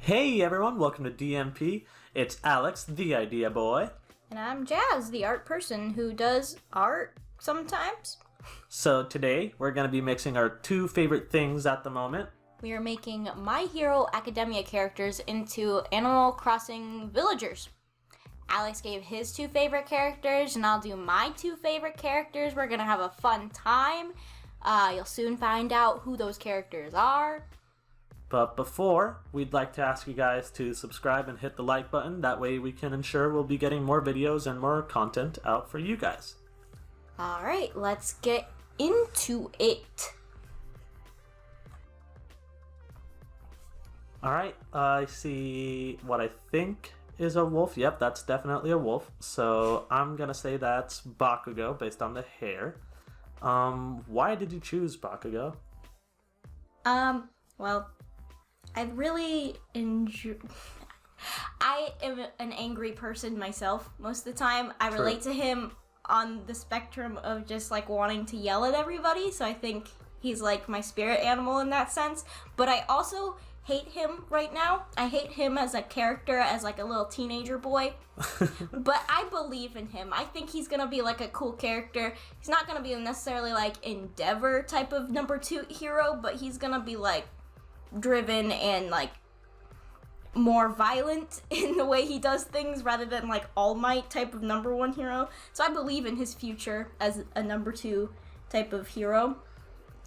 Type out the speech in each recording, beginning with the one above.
Hey everyone, welcome to DMP. It's Alex, the idea boy. And I'm Jazz, the art person who does art sometimes. So today we're going to be mixing our two favorite things at the moment. We are making My Hero Academia characters into Animal Crossing villagers. Alex gave his two favorite characters, and I'll do my two favorite characters. We're going to have a fun time. You'll soon find out who those characters are. But before, we'd like to ask you guys to subscribe and hit the like button. That way we can ensure we'll be getting more videos and more content out for you guys. Alright, let's get into it. Alright, I see what I think is a wolf. Yep, that's definitely a wolf. So I'm going to say that's Bakugo based on the hair. Why did you choose Bakugo? Well, I really enjoy... I am an angry person myself most of the time. I relate to him on the spectrum of just like wanting to yell at everybody, so I think he's like my spirit animal in that sense. But I also hate him right now. I hate him as a character, as like a little teenager boy. But I believe in him. I think he's gonna be like a cool character. He's not gonna be necessarily like Endeavor type of number 2 hero, but he's gonna be like driven and like more violent in the way he does things rather than like All Might type of number 1 hero. So I believe in his future as a number 2 type of hero.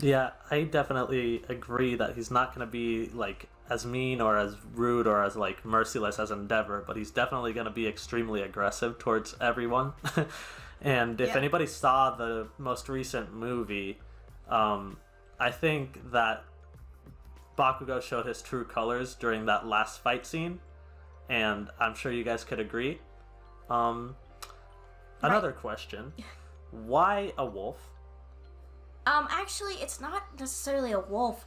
Yeah, I definitely agree that he's not going to be like as mean or as rude or as like merciless as Endeavor, but he's definitely going to be extremely aggressive towards everyone. And if anybody saw the most recent movie, I think that Bakugo showed his true colors during that last fight scene, and I'm sure you guys could agree. Another question, why a wolf? Actually, it's not necessarily a wolf.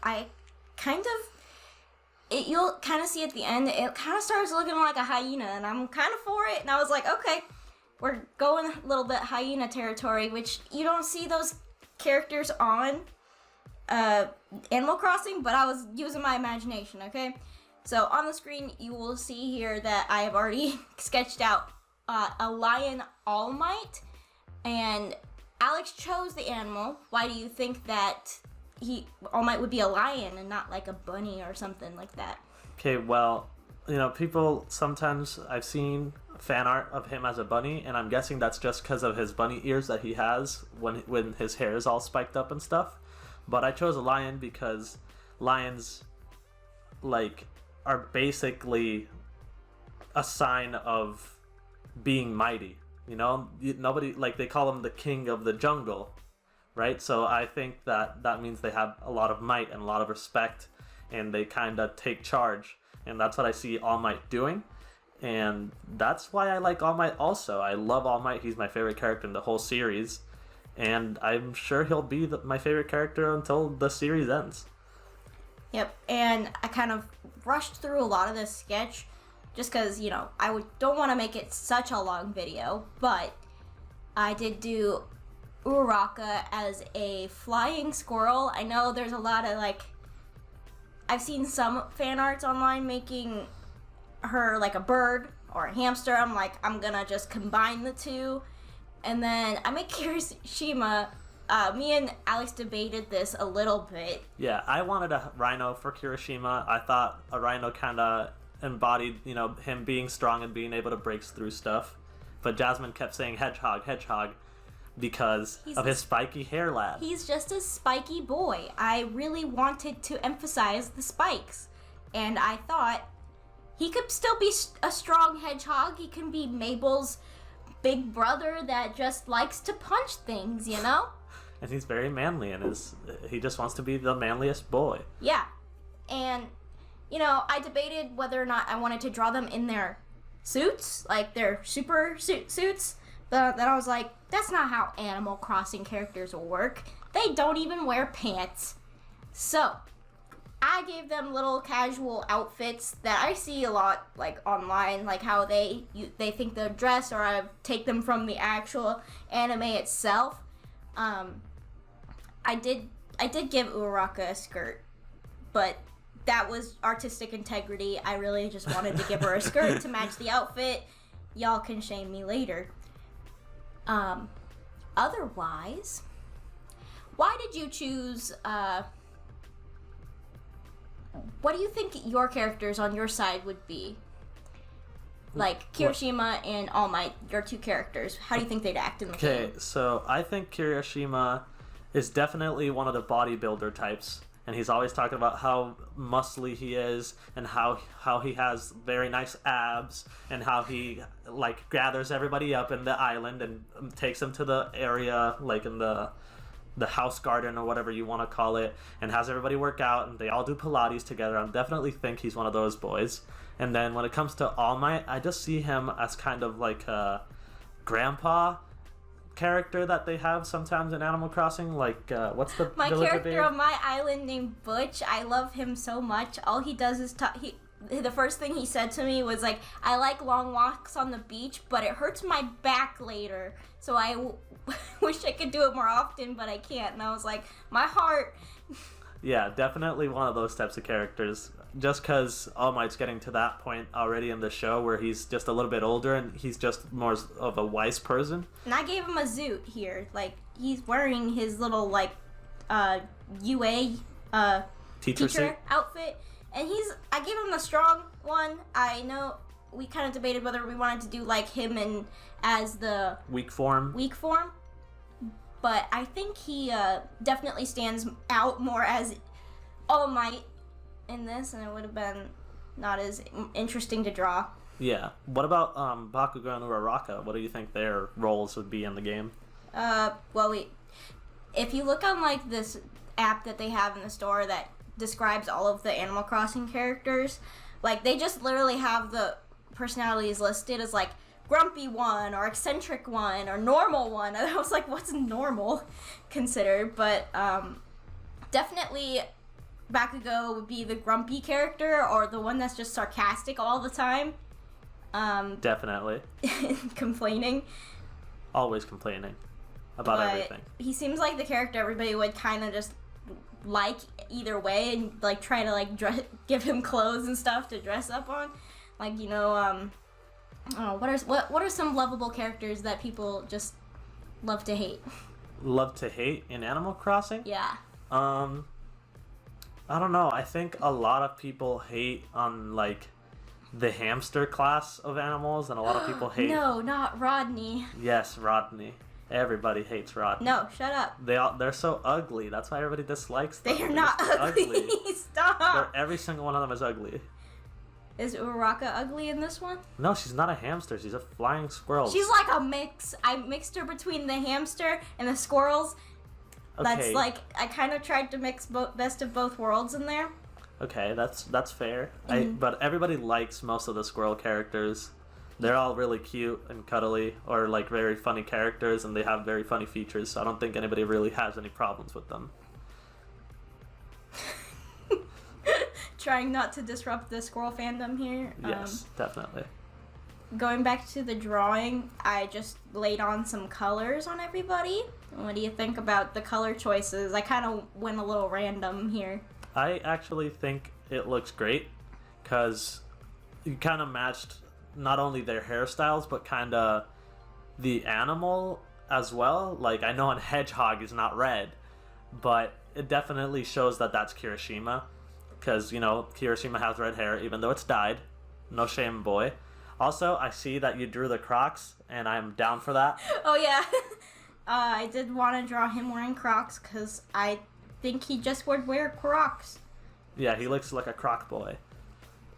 You'll kind of see at the end, it kind of starts looking like a hyena, and I'm kind of for it, and I was like, okay, we're going a little bit hyena territory, which you don't see those characters on Animal Crossing, but I was using my imagination, okay? So on the screen, you will see here that I have already sketched out a lion All Might, and Alex chose the animal. Why do you think that All Might would be a lion and not like a bunny or something like that? Okay, well, you know, people sometimes, I've seen fan art of him as a bunny, and I'm guessing that's just because of his bunny ears that he has when his hair is all spiked up and stuff. But I chose a lion because lions, like, are basically a sign of being mighty. You know, nobody, like, they call him the king of the jungle, right? So I think that means they have a lot of might and a lot of respect, and they kind of take charge. And that's what I see All Might doing. And that's why I like All Might also. I love All Might. He's my favorite character in the whole series. And I'm sure he'll be my favorite character until the series ends. Yep, and I kind of rushed through a lot of this sketch just because, you know, don't want to make it such a long video, but I did do Uraraka as a flying squirrel. I know there's a lot of, like, I've seen some fan arts online making her like a bird or a hamster. I'm like, I'm gonna just combine the two. And then I make Kirishima. Me and Alex debated this a little bit. Yeah, I wanted a rhino for Kirishima. I thought a rhino kind of embodied, you know, him being strong and being able to break through stuff. But Jasmine kept saying hedgehog, hedgehog, because of his spiky hair lad. He's just a spiky boy. I really wanted to emphasize the spikes. And I thought he could still be a strong hedgehog. He can be Mabel's big brother that just likes to punch things, you know? And he's very manly, and he just wants to be the manliest boy. Yeah. And, you know, I debated whether or not I wanted to draw them in their suits, like their super suits. But then I was like, that's not how Animal Crossing characters work. They don't even wear pants. So I gave them little casual outfits that I see a lot, like online, like how they think they're dressed, or I take them from the actual anime itself. I did give Uraraka a skirt, but that was artistic integrity. I really just wanted to give her a skirt to match the outfit. Y'all can shame me later. Otherwise, why did you choose, what do you think your characters on your side would be? Like, Kirishima and All Might, your two characters. How do you think they'd act in the game? Okay, so I think Kirishima is definitely one of the bodybuilder types. And he's always talking about how muscly he is and how he has very nice abs and how he, like, gathers everybody up in the island and takes them to the area, like in the house garden or whatever you want to call it, and has everybody work out and they all do Pilates together. I definitely think he's one of those boys. And then when it comes to All Might, I just see him as kind of like a grandpa character that they have sometimes in Animal Crossing. Like, what's the my villager character babe? on my island named Butch? I love him so much. All he does is the first thing he said to me was like, I like long walks on the beach, but it hurts my back later. So I wish I could do it more often, but I can't. And I was like, my heart. Yeah, definitely one of those types of characters. Just because All Might's getting to that point already in the show where he's just a little bit older and he's just more of a wise person. And I gave him a zoot here. Like, he's wearing his little, like, UA teacher outfit. And I gave him the strong one. I know we kind of debated whether we wanted to do, like, him and as the weak form. But I think he definitely stands out more as All Might in this, and it would have been not as interesting to draw. Yeah. What about Bakugo and Uraraka? What do you think their roles would be in the game? If you look on, like, this app that they have in the store that describes all of the Animal Crossing characters, like, they just literally have the personalities listed as, like, grumpy one or eccentric one or normal one. And I was like, what's normal considered? But definitely Bakugo would be the grumpy character or the one that's just sarcastic all the time. Definitely. Complaining. Always complaining about everything. He seems like the character everybody would kind of just like either way and, like, try to, like, give him clothes and stuff to dress up on. Like, you know, what are some lovable characters that people just love to hate? Love to hate in Animal Crossing? Yeah. I don't know. I think a lot of people hate on, like, the hamster class of animals, and a lot of people hate... No, not Rodney. Yes, Rodney. Everybody hates Rodney. No, shut up. They're so ugly. That's why everybody dislikes them. They are not ugly. Stop. Every single one of them is ugly. Is Uraraka ugly in this one? No, she's not a hamster. She's a flying squirrel. She's like a mix. I mixed her between the hamster and the squirrels. Okay. That's like, I kind of tried to mix best of both worlds in there. Okay, that's fair. Mm-hmm. But everybody likes most of the squirrel characters. They're all really cute and cuddly, or, like, very funny characters, and they have very funny features, so I don't think anybody really has any problems with them. Trying not to disrupt the squirrel fandom here. Yes, definitely. Going back to the drawing, I just laid on some colors on everybody. What do you think about the color choices? I kind of went a little random here. I actually think it looks great, because you kind of matched not only their hairstyles, but kind of the animal as well. Like, I know a hedgehog is not red, but it definitely shows that that's Kirishima. Because, you know, Kirishima has red hair, even though it's dyed. No shame, boy. Also, I see that you drew the Crocs, and I'm down for that. Oh, yeah. I did want to draw him wearing Crocs, because I think he just would wear Crocs. Yeah, he looks like a Croc boy.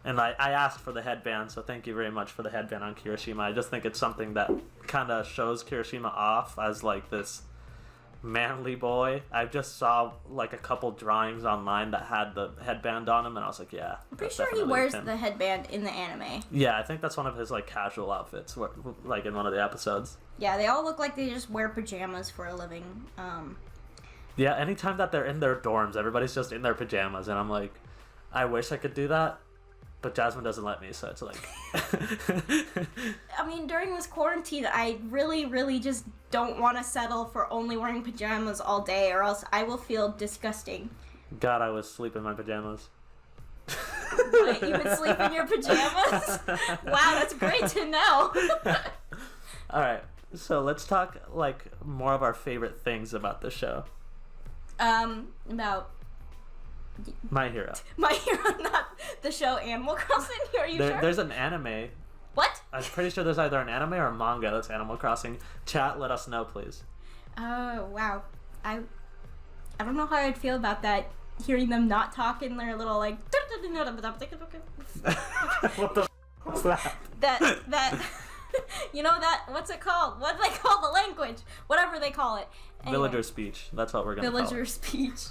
And I asked for the headband, so thank you very much for the headband on Kirishima. I just think it's something that kind of shows Kirishima off as, like, this manly boy. I just saw, like, a couple drawings online that had the headband on him, and I was like, yeah. I'm pretty sure he wears the headband in the anime. Yeah, I think that's one of his, like, casual outfits, like, in one of the episodes. Yeah, they all look like they just wear pajamas for a living. Yeah, anytime that they're in their dorms, everybody's just in their pajamas, and I'm like, I wish I could do that, but Jasmine doesn't let me, so it's like... I mean, during this quarantine, I really, really just don't want to settle for only wearing pajamas all day, or else I will feel disgusting. God, I was sleeping in my pajamas. What, you would sleep in your pajamas? Wow, that's great to know. All right, so let's talk like more of our favorite things about the show. About My Hero. My Hero, not the show Animal Crossing. Are you sure? There's an anime. What? I'm pretty sure there's either an anime or a manga that's Animal Crossing. Chat, let us know, please. Oh, wow. I don't know how I'd feel about that. Hearing them not talk in their little like. What the was that? That. You know that? What's it called? What do they call the language? Whatever they call it. Anyway, Villager speech. That's what we're gonna call it. Villager speech.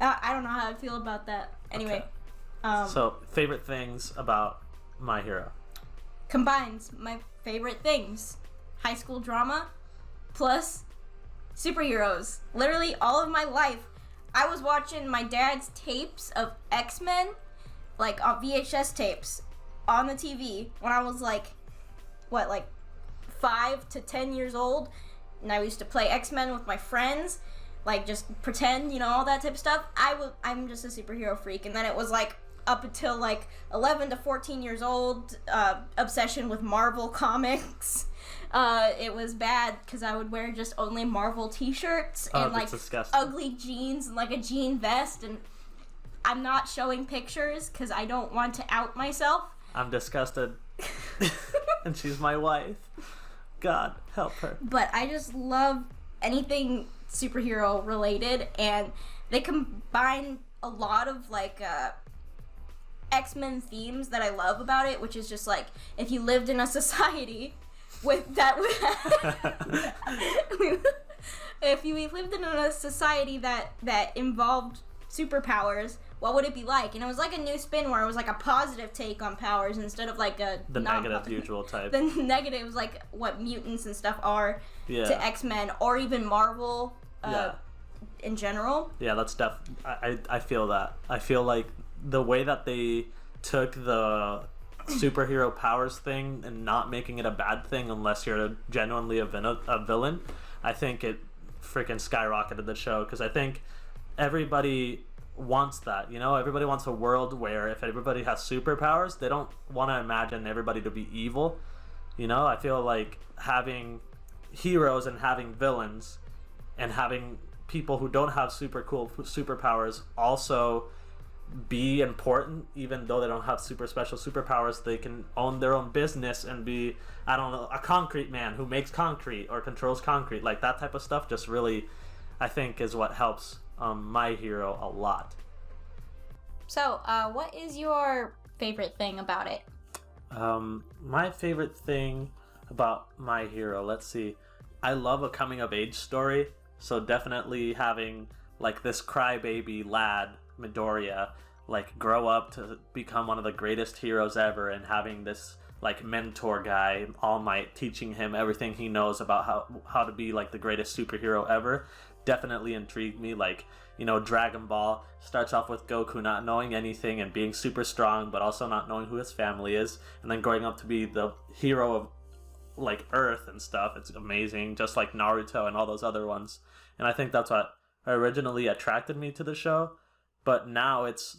I don't know how I'd feel about that. Anyway. Okay. So, favorite things about My Hero. Combines my favorite things. High school drama plus superheroes. Literally all of my life. I was watching my dad's tapes of X-Men, like on VHS tapes, on the TV when I was like 5 to 10 years old, and I used to play X-Men with my friends, like just pretend, all that type of stuff. I'm just a superhero freak, and then it was like up until like 11 to 14 years old, obsession with Marvel comics. It was bad because I would wear just only Marvel t-shirts and like ugly jeans and like a jean vest, and I'm not showing pictures because I don't want to out myself. I'm disgusted. And she's my wife. God, help her. But I just love anything superhero related, and they combine a lot of like X-Men themes that I love about it, which is just like if you lived in a society with that if you lived in a society that involved superpowers, what would it be like? And it was like a new spin where it was like a positive take on powers instead of like the negative usual type. The negative was like what mutants and stuff are to X-Men or even Marvel in general. Yeah, that's I feel that. I feel like the way that they took the superhero powers thing and not making it a bad thing unless you're genuinely a villain, I think it freaking skyrocketed the show, because I think everybody wants that, everybody wants a world where if everybody has superpowers, they don't want to imagine everybody to be evil. I feel like having heroes and having villains and having people who don't have super cool superpowers also be important, even though they don't have super special superpowers. They can own their own business and be, I don't know, a concrete man who makes concrete or controls concrete. Like that type of stuff just really, I think, is what helps My Hero a lot. So, what is your favorite thing about it? My favorite thing about My Hero, let's see. I love a coming of age story, so definitely having like this crybaby lad, Midoriya, like grow up to become one of the greatest heroes ever, and having this like mentor guy, All Might, teaching him everything he knows about how to be like the greatest superhero ever, definitely intrigued me. Like, Dragon Ball starts off with Goku not knowing anything and being super strong, but also not knowing who his family is, and then growing up to be the hero of like Earth and stuff. It's amazing, just like Naruto and all those other ones. And I think that's what originally attracted me to the show, but now it's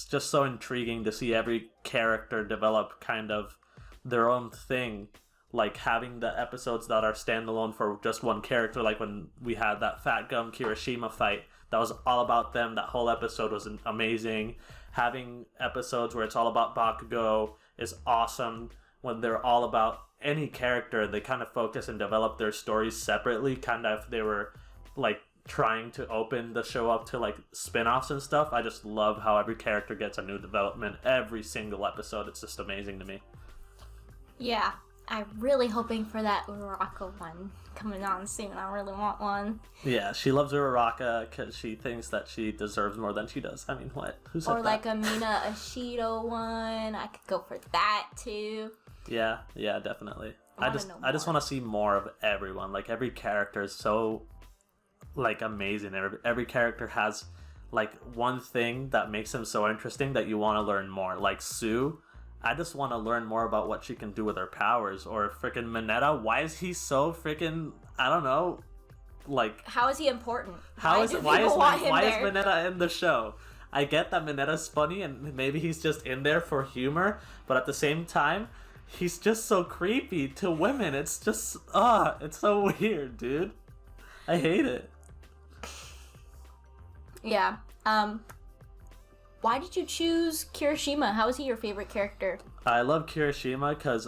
just so intriguing to see every character develop kind of their own thing, like having the episodes that are standalone for just one character, like when we had that Fat Gum Kirishima fight, that was all about them. That whole episode was amazing. Having episodes where it's all about Bakugo is awesome. When they're all about any character, they kind of focus and develop their stories separately, kind of if they were like trying to open the show up to like spin-offs and stuff. I just love how every character gets a new development every single episode. It's just amazing to me. Yeah, I'm really hoping for that Uraraka one coming on soon. I really want one. Yeah, she loves Uraraka because she thinks that she deserves more than she does. I mean, what? Who said that? Or like a Mina Ashido one. I could go for that too. Yeah, definitely. I just want to see more of everyone. Like every character is so like amazing. Every character has like one thing that makes them so interesting that you want to learn more. Like Sue, I just want to learn more about what she can do with her powers. Or freaking Mineta, why is he so freaking, I don't know, like, how is he important? Why is Mineta in the show? I get that Minetta's funny and maybe he's just in there for humor, but at the same time, he's just so creepy to women. It's just, it's so weird, dude. I hate it. Yeah. Why did you choose Kirishima? How is he your favorite character? I love Kirishima because,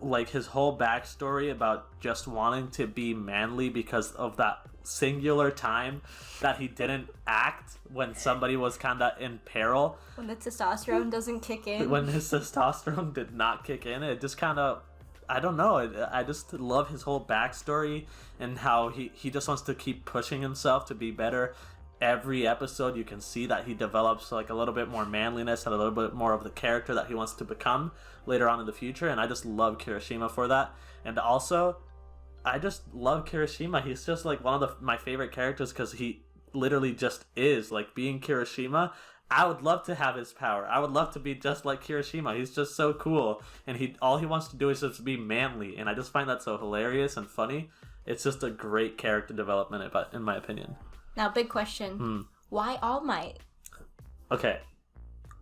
like, his whole backstory about just wanting to be manly because of that singular time that he didn't act when somebody was kind of in peril. When the testosterone doesn't kick in. When his testosterone did not kick in, it just kind of, I don't know, I just love his whole backstory and how he just wants to keep pushing himself to be better. Every episode you can see that he develops like a little bit more manliness and a little bit more of the character that he wants to become later on in the future, and I just love Kirishima for that. And also, I just love Kirishima. He's just like one of my favorite characters because he literally just is. Like, being Kirishima, I would love to have his power. I would love to be just like Kirishima. He's just so cool, and all he wants to do is just be manly, and I just find that so hilarious and funny. It's just a great character development, in my opinion. Now, big question. Why All Might? Okay.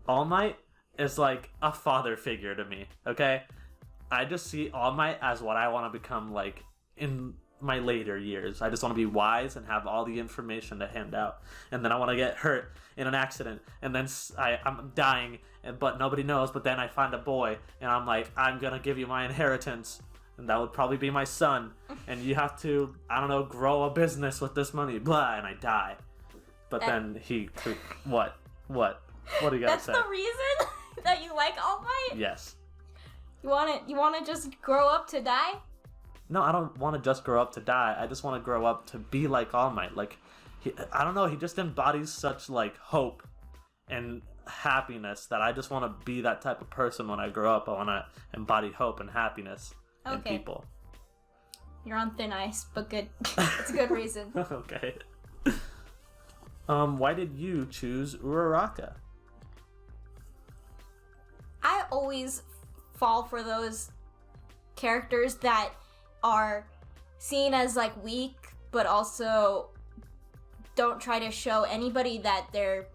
All Might is like a father figure to me, okay? I just see All Might as what I want to become like in my later years. I just want to be wise and have all the information to hand out. And then I want to get hurt in an accident. And then I'm dying, but nobody knows. But then I find a boy, and I'm like, I'm going to give you my inheritance. And that would probably be my son. And you have to, I don't know, grow a business with this money. Blah, and I die. But then he took, what? What do you got to say? That's the reason that you like All Might? Yes. You want to just grow up to die? No, I don't want to just grow up to die. I just want to grow up to be like All Might. Like, I don't know, he just embodies such, like, hope and happiness that I just want to be that type of person when I grow up. I want to embody hope and happiness in people. You're on thin ice, but good. It's a good reason. Okay. Why did you choose Uraraka? I always fall for those characters that are seen as like weak, but also don't try to show anybody that their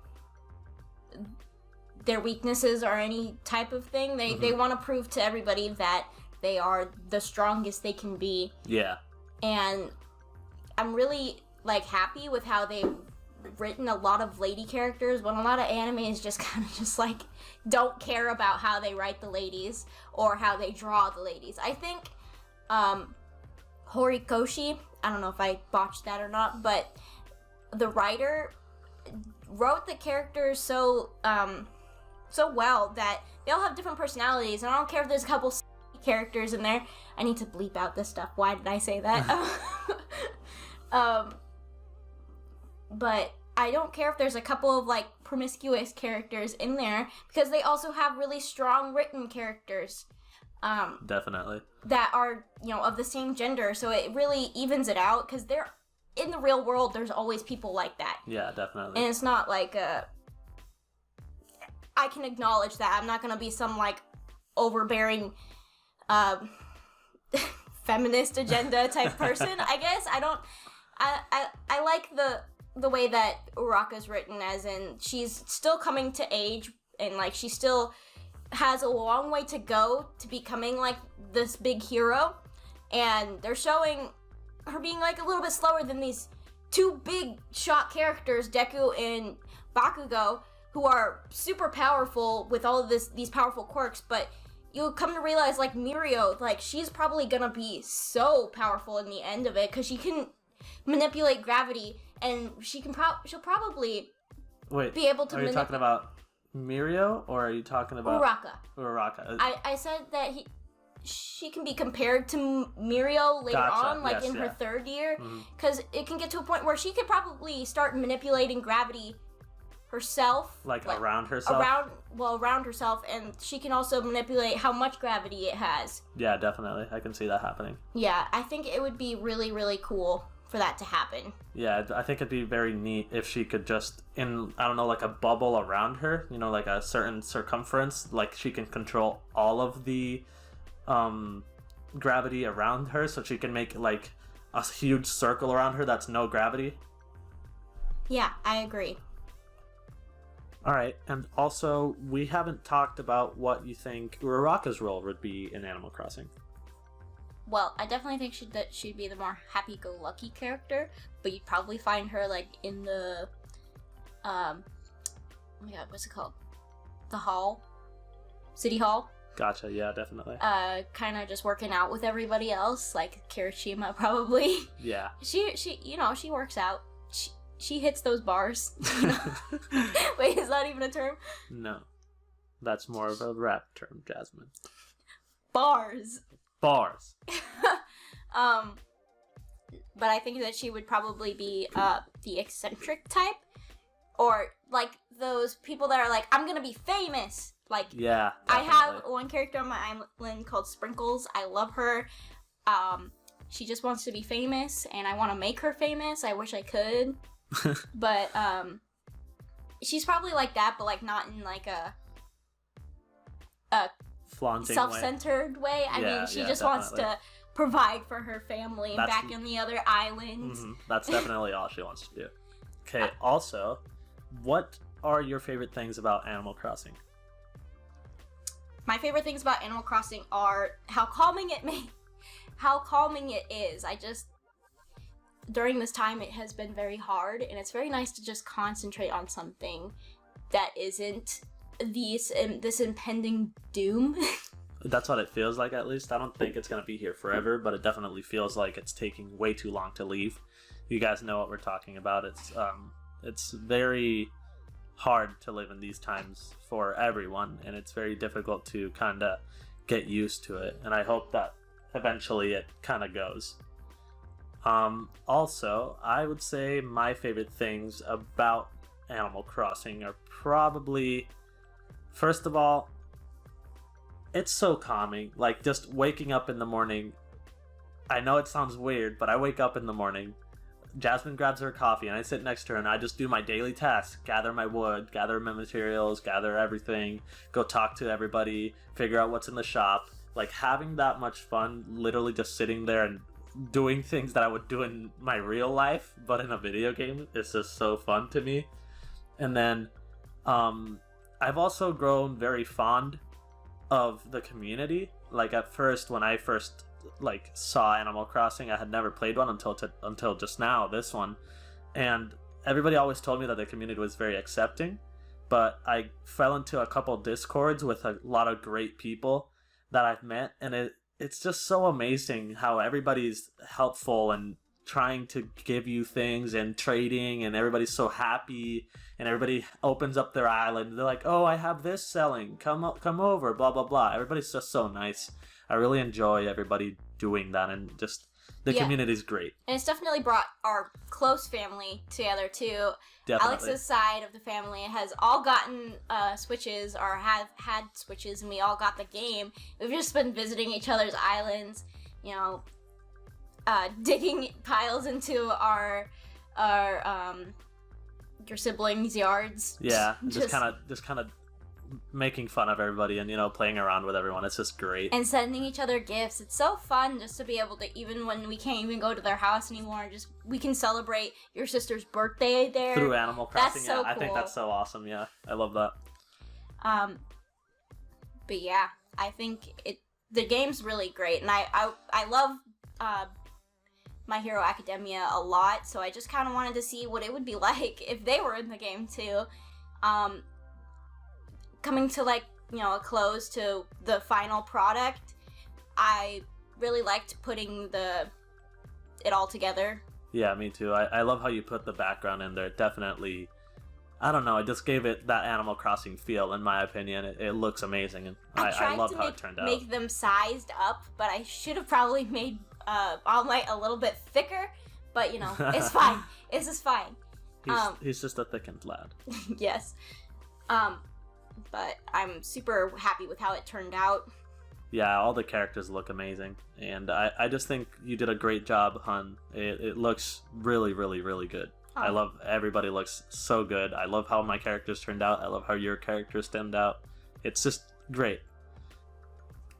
weaknesses are any type of thing. They want to prove to everybody that they are the strongest they can be. Yeah. And I'm really like happy with how they've written a lot of lady characters, when a lot of anime is just kind of just like don't care about how they write the ladies or how they draw the ladies. I think Horikoshi, I don't know if I botched that or not, but the writer wrote the characters so well that they all have different personalities, and I don't care if there's a couple characters in there. I need to bleep out this stuff. Why did I say that? But I don't care if there's a couple of like promiscuous characters in there, because they also have really strong written characters. Definitely. That are, of the same gender, so it really evens it out, because they're in the real world, there's always people like that. Yeah, definitely. And it's not like I can acknowledge that. I'm not gonna be some like overbearing feminist agenda type person. I guess I like the way that Uraraka's written, as in she's still coming to age, and like she still has a long way to go to becoming like this big hero, and they're showing her being like a little bit slower than these two big shot characters, Deku and Bakugo, who are super powerful with all of these powerful quirks. But you'll come to realize, like, Mirio, like, she's probably gonna be so powerful in the end of it, because she can manipulate gravity, and she'll probably be able to. Are you talking about Mirio, or are you talking about Uraraka? I said that she can be compared to Mirio later on, like in her third year, because it can get to a point where she could probably start manipulating gravity herself, like around herself, around herself, and she can also manipulate how much gravity it has. Yeah, definitely, I can see that happening. Yeah, I think it would be really, really cool for that to happen. Yeah, I think it'd be very neat if she could just, like a bubble around her, like a certain circumference, like she can control all of the gravity around her, so she can make like a huge circle around her that's no gravity. Yeah, I agree. All right, and also we haven't talked about what you think Uraraka's role would be in Animal Crossing. Well, I definitely think she'd be the more happy-go-lucky character, but you'd probably find her like in the, oh my god, what's it called? The hall, city hall. Gotcha. Yeah, definitely. Kind of just working out with everybody else, like Kirishima probably. Yeah. She she works out. She hits those bars. You know? Wait, is that even a term? No, that's more of a rap term, Jasmine. Bars. Bars. But I think that she would probably be the eccentric type, or like those people that are like, I'm gonna be famous. Like, yeah, definitely. I have one character on my island called Sprinkles. I love her. She just wants to be famous, and I want to make her famous. I wish I could. But she's probably like that, but like not in like a flaunting self-centered way. I mean, she just wants to provide for her family and back in the other islands. Mm-hmm. That's definitely all she wants to do. Okay, also, what are your favorite things about Animal Crossing? My favorite things about Animal Crossing are how calming it is. During this time, it has been very hard, and it's very nice to just concentrate on something that isn't this impending doom. That's what it feels like, at least. I don't think it's going to be here forever, but it definitely feels like it's taking way too long to leave. You guys know what we're talking about. It's very hard to live in these times for everyone, and it's very difficult to kind of get used to it, and I hope that eventually it kind of goes. Also, I would say my favorite things about Animal Crossing are probably, first of all, it's so calming. Like, just waking up in the morning, I know it sounds weird, but I wake up in the morning, Jasmine grabs her coffee, and I sit next to her, and I just do my daily tasks, gather my wood, gather my materials, gather everything, go talk to everybody, figure out what's in the shop. Like, having that much fun, literally just sitting there and doing things that I would do in my real life, but in a video game, is just so fun to me. And then, I've also grown very fond of the community. Like, at first, when I first saw Animal Crossing, I had never played one until just now, this one, and everybody always told me that the community was very accepting, but I fell into a couple discords with a lot of great people that I've met, and it's just so amazing how everybody's helpful and trying to give you things and trading, and everybody's so happy, and everybody opens up their island. They're like, oh, I have this selling, come over, blah blah blah. Everybody's just so nice. I really enjoy everybody doing that, and just the community's great. And it's definitely brought our close family together too. Definitely. Alex's side of the family has all gotten Switches, or have had Switches, and we all got the game. We've just been visiting each other's islands, you know, digging piles into your siblings' yards. Yeah, just kind of making fun of everybody and, you know, playing around with everyone. It's just great. And sending each other gifts. It's so fun just to be able to, even when we can't even go to their house anymore, just we can celebrate your sister's birthday there. Through Animal Crossing. That's so cool. I think that's so awesome. Yeah, I love that. But yeah, I think the game's really great, and I love My Hero Academia a lot, so I just kind of wanted to see what it would be like if they were in the game too. Coming to, like, you know, a close to the final product, I really liked putting it all together. Yeah, me too. I love how you put the background in there. Definitely, I don't know, it just gave it that Animal Crossing feel, in my opinion. It looks amazing, and I love how it turned out. Make them sized up, but I should have probably made All Might a little bit thicker, but, you know, it's fine. It's just fine. He's just a thickened lad. Yes. But I'm super happy with how it turned out. Yeah, all the characters look amazing, and I just think you did a great job, hun. It looks really, really, really good. I love everybody looks so good. I love how my characters turned out. I love how your characters turned out. It's just great.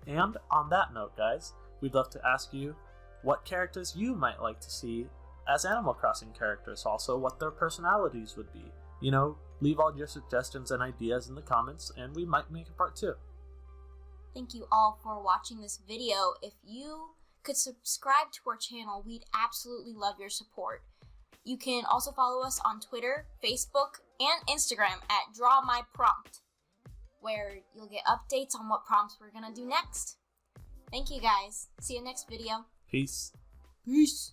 And on that note, guys, we'd love to ask you what characters you might like to see as Animal Crossing characters, also what their personalities would be. leave all your suggestions and ideas in the comments, and we might make a part 2. Thank you all for watching this video. If you could subscribe to our channel, we'd absolutely love your support. You can also follow us on Twitter, Facebook, and Instagram at DrawMyPrompt, where you'll get updates on what prompts we're gonna do next. Thank you guys. See you next video. Peace. Peace.